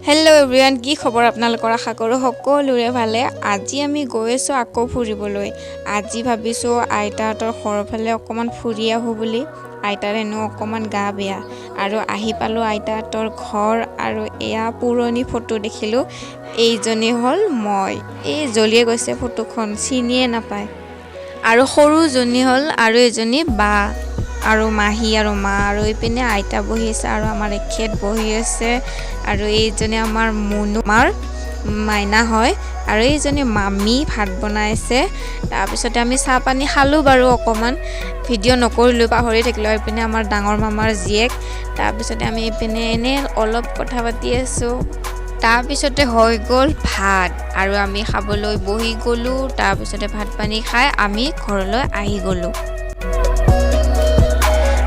Hello' everyone, কি খবৰ আপোনালোকৰ? আশা কৰোঁ সকলোৰে ভালে। আজি আমি গৈ আছোঁ আকৌ ফুৰিবলৈ। আজি ভাবিছোঁ আইতাহঁতৰ ঘৰৰ ফালে অকণমান ফুৰি আহোঁ বুলি। আইতাৰ হেনো অকণমান গা বেয়া আৰু আহি পালোঁ আইতাহঁতৰ ঘৰ আৰু এয়া পুৰণি ফটো দেখিলোঁ। এইজনী হ'ল মই। এই জ্বলিয়ে গৈছে ফটোখন, চিনিয়ে নাপায়। আৰু সৰুজনী হ'ল আৰু এজনী বা আৰু মাহী আৰু মা, আৰু এইপিনে আইতা বহি আছে আৰু আমাৰ এখেত বহি আছে। আৰু এইজনী আমাৰ মুনু, আমাৰ মাইনা হয়। আৰু এইজনী মামী ভাত বনাইছে। তাৰপিছতে আমি চাহ পানী খালোঁ বাৰু, অকণমান ভিডিঅ' নকৰিলোঁ, পাহৰি থাকিলোঁ। এইপিনে আমাৰ ডাঙৰ মামাৰ জীয়েক। তাৰপিছতে আমি এইপিনে এনেই অলপ কথা পাতি আছোঁ। তাৰপিছতে হৈ গ'ল ভাত আৰু আমি খাবলৈ বহি গ'লোঁ। তাৰপিছতে ভাত পানী খাই আমি ঘৰলৈ আহি গ'লোঁ।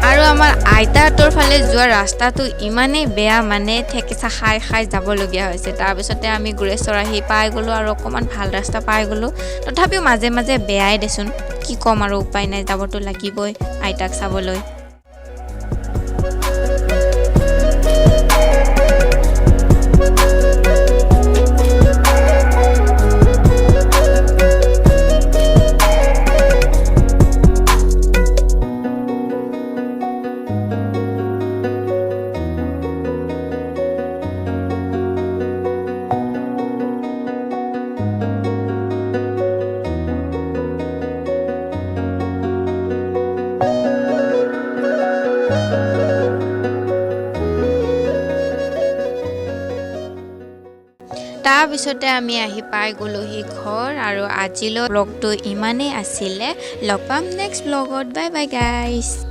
আৰু আমাৰ আইতাহঁতৰ ফালে যোৱা ৰাস্তাটো ইমানেই বেয়া, মানে ঠেকেচা খাই খাই যাবলগীয়া হৈছে। তাৰপিছতে আমি গুৰেশ্বৰ আহি পাই গ'লোঁ আৰু অকণমান ভাল ৰাস্তা পাই গ'লোঁ। তথাপিও মাজে মাজে বেয়াই দেচোন, কি ক'ম আৰু, উপায় নাই, যাবতো লাগিবই আইতাক চাবলৈ। তাৰপিছতে আমি আহি পাই গ'লোহি ঘৰ। আৰু আজিলৈ ব্লগটো ইমানেই আছিলে। লগ পাম নেক্সট ব্লগত। Bye bye guys.